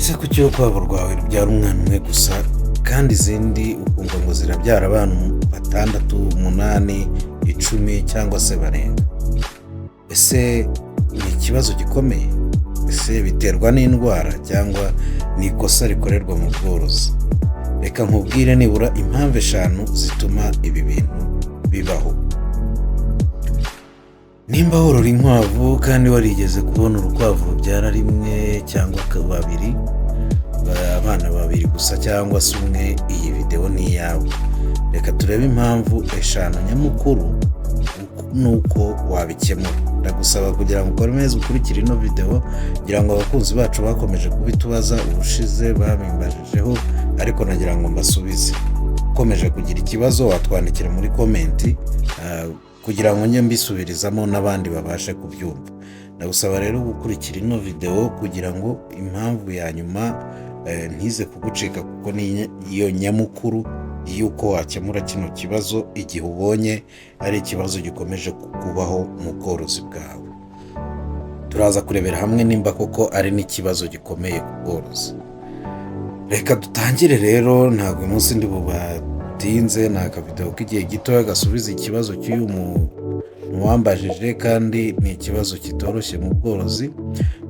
ese kuki urukwavu rwawe rubyara umwana umwe gusa kandi izindi ukumva ngo zirabyara abantu 6, 8, 10 cyangwa se barenga? Ese ni ikibazo gikomeye? Ese biterwa n'indwara cyangwa ni ikosa rikorerwa mu bworozi? Reka nkubwire nibura impamvu 5 zituma ibi bintu bibaho. Nimba worora inkwavu kandi warigeze kubona urukwavu rubyara rimwe cyangwa babiri, abana babiri gusa cyangwa se umwe, iyi video ni iyawe. Reka turebe impamvu 5 nyamukuru nuko wabikemura. Ndagusaba kugira ngo ukore neza ukurikire ino video, kugira ngo abakunzi bacu bakomeje kubitubaza ubushize babimbajijeho, ariko nagira ngo mbasubize. Ukomeje kugira ikibazo watwandikira muri comment kugira ngo njye mbisubirizamo n'abandi babashe kubyumva. Ndagusaba rero gukurikira ino video kugira ngo impamvu ya nyuma ntize kugucika, kuko ni iyo nyamukuru yuko wakemura kino kibazo igihe ubonye ari ikibazo gikomeje kubaho mu bworozi bwawe. Turaza kurebera hamwe nimba koko ari n'ikibazo gikomeye ku bworozi. Reka dutangire rero, ntabwo uyu munsi ndi bubatinze, ni akavideo k'igihe gito gasubiza ikibazo cy'uyu wambajije, kandi ni ikibazo kitoroshye mu bworozi.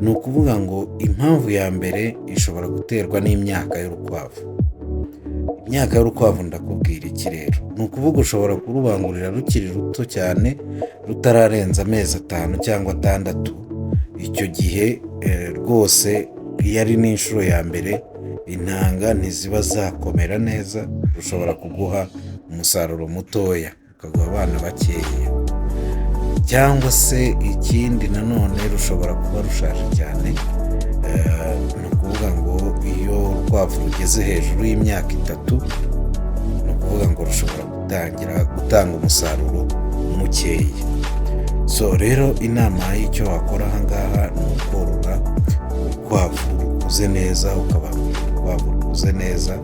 Ni ukuvuga ngo impamvu ya mbere ishobora guterwa n'imyaka y'urukwavu. Imyaka y'urukwavu ndakubwira iki rero? Ni ukuvuga ushobora kurubangurira rukiri ruto cyane, rutararenza amezi 5 cyangwa 6. Icyo gihe rwose iyo ari n'inshuro ya mbere, intanga ntiziba zakomera neza, rushobora kuguha umusaruro mutoya, ukaguha abana bakeya. Cyangwa se ikindi nanone, rushobora kuba rushaje cyane. Ni ukuvuga ngo iyo urukwavu rugeze hejuru y'imyaka 3, ni ukuvuga ngo rushobora gutanga umusaruro mukeya. So rero inama y'icyo wakora ahangaha ni ukorora urukwavu rukuze neza, ukaba urukwavu rukuze neza.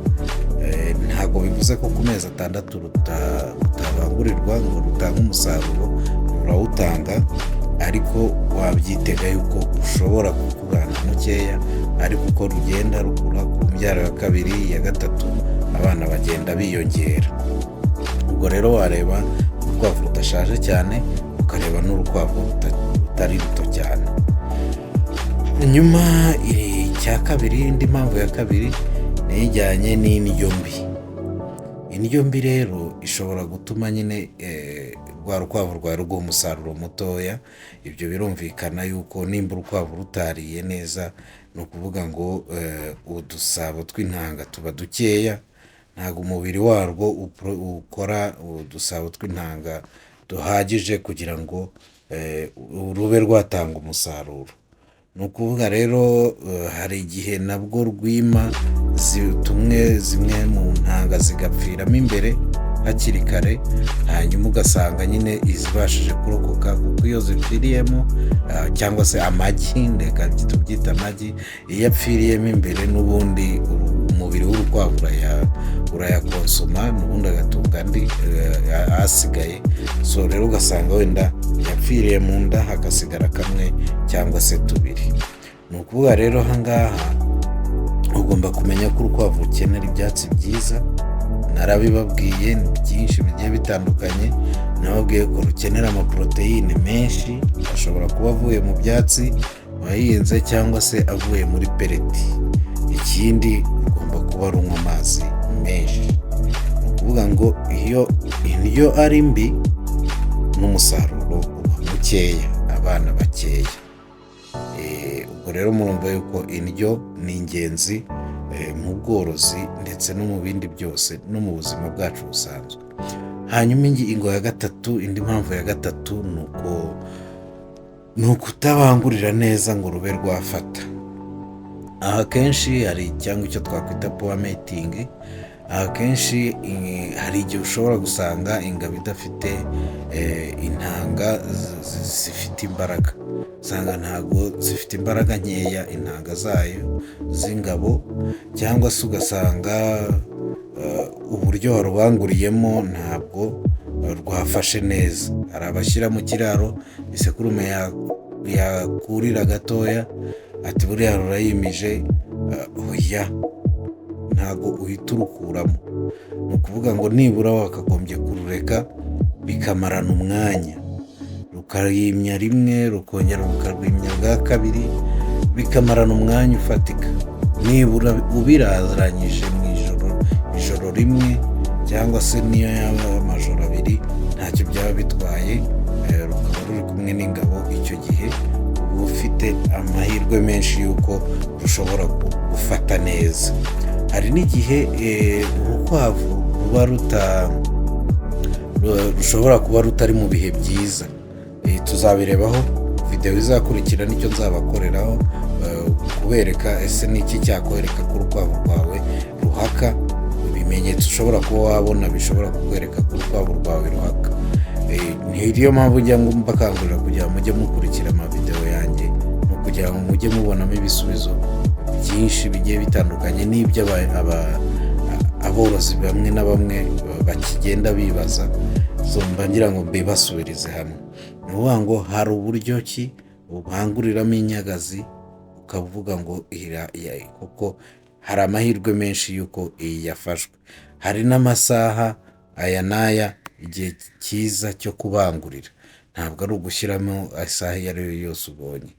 Ntabwo bivuze ko ku mezi 6 rutabangurirwa ngo rutange umusaruro, rurawutanga, ariko wabyitega yuko ushobora kukurana mukeya, ariko uko rugenda rukura ku mbyaro ya 2, ya 3, abana bagenda biyongera. Ubwo rero wareba urukwavu rudashaje cyane, ukareba n'urukwavu rutari ruto cyane. Nyuma icya kabiri, indi mpamvu ya kabiri ni ijyanye n'indyo mbi. Indyo mbi rero ishobora gutuma nyine rwa rukwavu rwawe ruguha umusaruro mutoya. Ibyo birumvikana yuko nimba urukwavu rutariye neza, ni ukuvuga ngo udusabo tw'intanga tuba dukeya, ntabwo umubiri warwo ukora udusabo tw'intanga duhagije kugira ngo rube rwatanga umusaruro. Ni ukuvuga rero hari igihe nabwo rwima, zimwe mu ntanga zigapfiramo imbere hakiri kare, hanyuma ugasanga nyine izibashije kurokoka, kuko iyo zipfiriyemo cyangwa se amagi, reka tubyita amagi, iyo apfiriyemo imbere n'ubundi umubiri w'urukwavu urayakonsoma, n'ubundi agatunga andi asigaye. So rero ugasanga wenda yapfiriye mu nda, hagasigara kamwe cyangwa se 2. Ni ukuvuga rero ahangaha ugomba kumenya ko urukwavu rukenera ibyatsi byiza. Narabibabwiye byinshi bigiye bitandukanye. Nababwiye ko rukenera amaproteine menshi, ashobora kuba avuye mu byatsi wahinze cyangwa se avuye muri peleti. Ikindi ugomba kuba runywa amazi menshi. Ni ukuvuga ngo iyo indyo ari mbi, n'umusaruro uba mukeya, abana bakeya. Ubwo rero murumva yuko indyo ni ingenzi mu bworozi ndetse no mu bindi byose, no mu buzima bwacu busanzwe. Hanyuma ingingo ya 3, indi mpamvu ya 3 ni ukutabangurira neza ngo rube rwafata. Aha kenshi hari cyangwa icyo twakwita power mating. Aha kenshi hari igihe ushobora gusanga ingabo idafite intanga zifite imbaraga, usanga ntabwo zifite imbaraga nkeya intanga zayo z'ingabo, cyangwa se ugasanga uburyo warubanguriyemo ntabwo rwafashe neza. Hari abashyira mu kiraro isekurume yakurira gatoya, ati buriya rurayimije, oya, ntago uhita urukuramo. Ni ukuvuga ngo nibura wakagombye kurureka bikamarana umwanya, rukayimya rimwe, rukongera rukarwimya bwa kabiri, bikamarana umwanya ufatika. Nibura ubirazaranyije mu ijoro rimwe, cyangwa se niyo yaba amajoro abiri, ntacyo byaba bitwaye. Rukaba ruri kumwe n'ingabo, icyo gihe uba ufite amahirwe menshi y'uko rushobora gufata neza. Hari n'igihe urukwavu rushobora kuba rutari mu bihe byiza. Tuzabirebaho videwo izakurikira, nicyo nzabakoreraho kubereka ese niki cyakwereka ko urukwavu rwawe ruhaka. Ibimenyetso ushobora kuba wabona bishobora kukwereka ko urukwavu rwawe ruhaka. Niyo mpamvu njya mbakangurira kugira ngo mujye mukurikira amavidewo yanjye, ni ukugira ngo mujye mubonamo ibisubizo byinshi bigiye bitandukanye n'ibyo aborozi bamwe na bamwe bakigenda bibaza. Mba ngira ngo mbibasubirize hamwe. Ni ukuvuga ngo hari uburyo ki ubanguriramo inyagazi, ukavuga ngo kuko hari amahirwe menshi y'uko iyi yafashwe. Hari n'amasaha aya n'aya, igihe cyiza cyo kubangurira. Ntabwo ari ugushyiramo isaha iyo ari yo yose ubonye.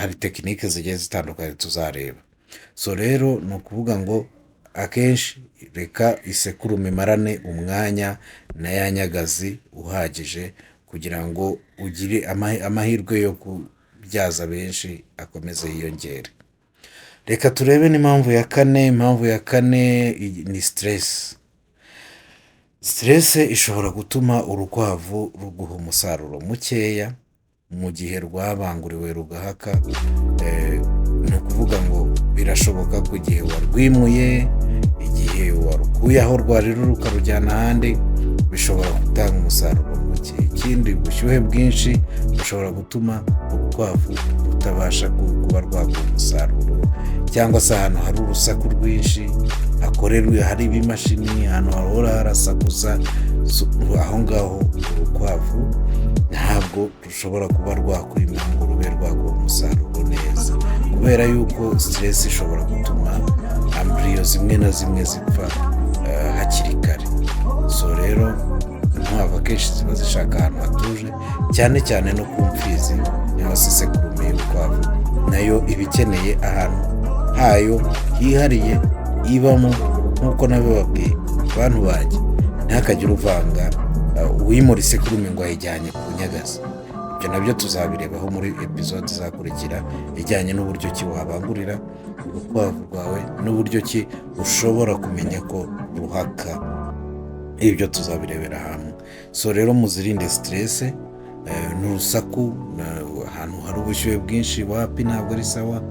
Hari tekinike zigiye zitandukanye tuzareba. Rero ni ukuvuga ngo akenshi reka isekurume imarane umwanya na ya nyagazi uhagije, kugira ngo ugire amahirwe yo kubyaza benshi akomeze yiyongere. Reka turebe n'impamvu ya kane. Impamvu ya kane ni stress. Stress ishobora gutuma urukwavu ruguha umusaruro mukeya mu gihe rwabanguriwe rugahaka. Ni ukuvuga ngo birashoboka ko igihe warwimuye, igihe warukuye aho rwari ruri ukarujyana ahandi, bishobora gutanga umusaruro muke. Ikindi, ubushyuhe bwinshi bushobora gutuma urukwavu rutabasha kuba rwaguha umusaruro, cyangwa se ahantu hari urusaku rwinshi, hari ibimashini, ahantu hahora harasakuza, aho ngaho urukwavu ntabwo rushobora kuba rwakwima ngo rube rwaguha umusaruro neza, kubera yuko stress ishobora gutuma embryo zimwe na zimwe zipfa hakiri kare. Rero inkwavu akenshi ziba zishaka ahantu hatuje, cyane cyane no ku mfizi cyangwa se isekurume y'urukwavu, nayo iba ikeneye ahantu hayo hihariye ibamo. Nk'uko nabibabwiye bantu banjye, ntihakagire uvanga uwimura isekurume ngo ayijyanye ku nyagazi. Ibyo nabyo tuzabirebaho muri episode izakurikira, ijyanye n'uburyo ki wabangurira urukwavu rwawe, n'uburyo ki ushobora kumenya ko ruhaka. Ibyo tuzabirebera hamwe. Rero muzirinde stress n'urusaku. Ahantu hari ubushyuhe bwinshi wapi ntabwo ari sawa.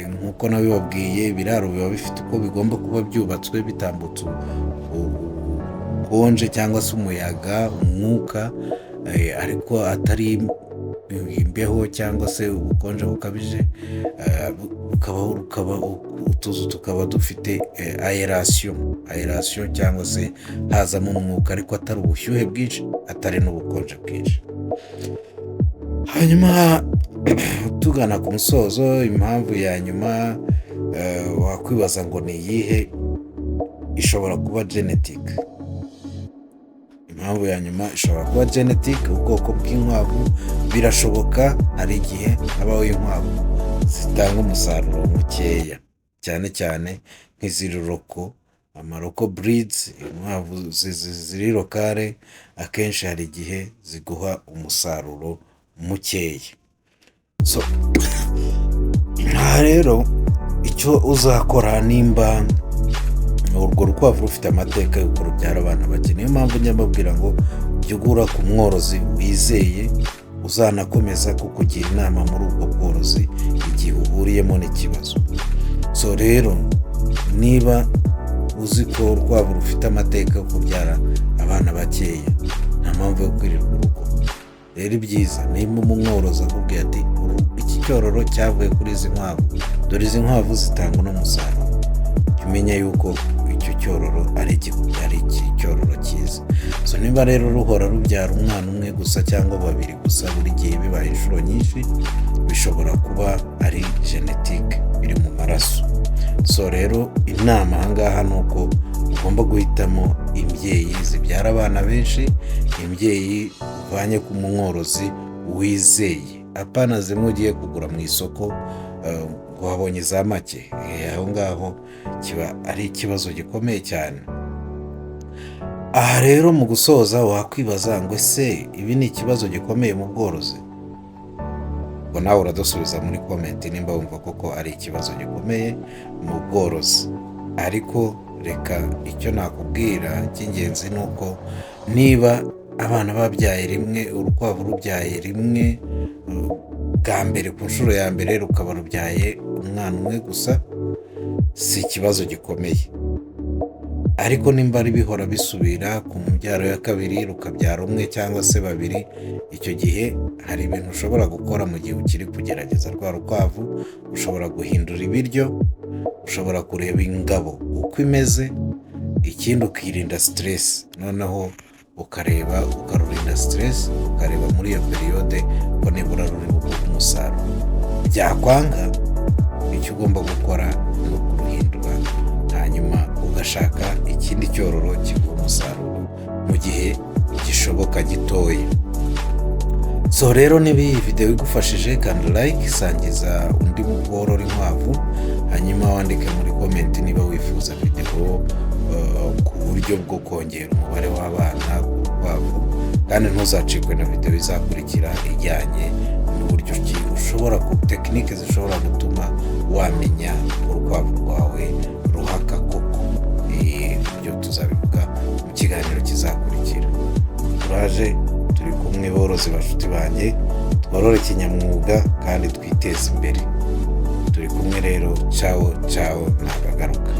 Nk'uko nabibabwiye, ibiraro biba bifite uko bigomba kuba byubatswe, bitambutse ubukonje cyangwa se umuyaga, umwuka, ariko atari imbeho cyangwa se ubukonje bukabije. Utuzu tukaba dufite aeration cyangwa se hazamo umwuka, ariko atari ubushyuhe bwinshi, atari n'ubukonje bwinshi. Hanyuma tugana ku musozo, impamvu ya nyuma wakwibaza ngo ni iyihe? Ishobora kuba genetic. Impamvu ya nyuma ishobora kuba genetic. Ubwoko bw'inkwavu birashoboka, hari igihe habaho inkwavu zitanga umusaruro mukeya, cyane cyane nk'iziri roko, amaroko breeds, inkwavu ziri lokale, akenshi hari igihe ziguha umusaruro mukeya. Aha rero icyo uzakora, nimba urwo rukwavu rufite amateka y'uko rubyara abana bake, niyo mpamvu njya mbabwira ngo jya ugura ku mworozi wizeye, uzanakomeza kukugira inama muri ubwo bworozi igihe uhuriyemo n'ikibazo. Rero niba uzi ko urukwavu rufite amateka yo kubyara abana bakeya, nta mpamvu yo kwirirwa urugo. Rero ibyiza, niba umworozi akubwiye ati iki cyororo cyavuye kuri izi nkwavu, dore izi nkwavu zitanga uno musaruro, jya umenya yuko icyo cyororo ari icyororo cyiza. Niba rero ruhora rubyara umwana umwe gusa cyangwa babiri gusa buri gihe bibaye inshuro nyinshi, bishobora kuba ari genetike, biri mu maraso. So rero inama aha ngaha ni uko ugomba guhitamo imbyeyi zibyara abana benshi, imbyeyi uvanye ku mworozi wizeye, apana zimwe ugiye kugura mu isoko ngo wabonye za make. Aho ngaho kiba ari ikibazo gikomeye cyane. Aha rero mu gusoza wakwibaza ngo ese ibi ni ikibazo gikomeye mu bworozi? Ngo nawe uradusubiza muri komenti nimba wumva koko ari ikibazo gikomeye mu bworozi. Ariko reka icyo nakubwira cy'ingenzi ni uko niba abana babyaye rimwe, urukwavu rubyaye rimwe bwa mbere ku nshuro ya mbere rukaba rubyaye umwana umwe gusa, si ikibazo gikomeye. Ariko nimba ari bihora bisubira ku mbyaro ya kabiri rukabyara umwe cyangwa se babiri, icyo gihe hari ibintu ushobora gukora mu gihe ukiri kugerageza rwa rukwavu. Ushobora guhindura ibiryo, ushobora kureba ingabo uko imeze, ikindi ukirinda stress. Noneho ukarurinda stress, ukareba muri iyo periyode ko nibura ruri buguhe umusaruro. Byakwanga, icyo ugomba gukora ni ukuruhindura, hanyuma ugashaka ikindi cyororo kiguha umusaruro mu gihe gishoboka gitoya. So rero niba iyi video igufashije kandi like, sangiza undi worora inkwavu, hanyuma wandike muri comment niba wifuza video ku buryo bwo kongera umubare w'abana ku rukwavu, kandi ntuzacikwe na video izakurikira ijyanye n'uburyo ushobora tekinike zishobora gutuma wamenya urukwavu rwawe ruhaka koko. Ibyo tuzabivuga mu kiganiro kizakurikira. Turaje, turi kumwe borozi bashuti banjye, tworore kinyamwuga kandi twiteze imbere. Turi kumwe rero, ciao ciao, nagagaruka.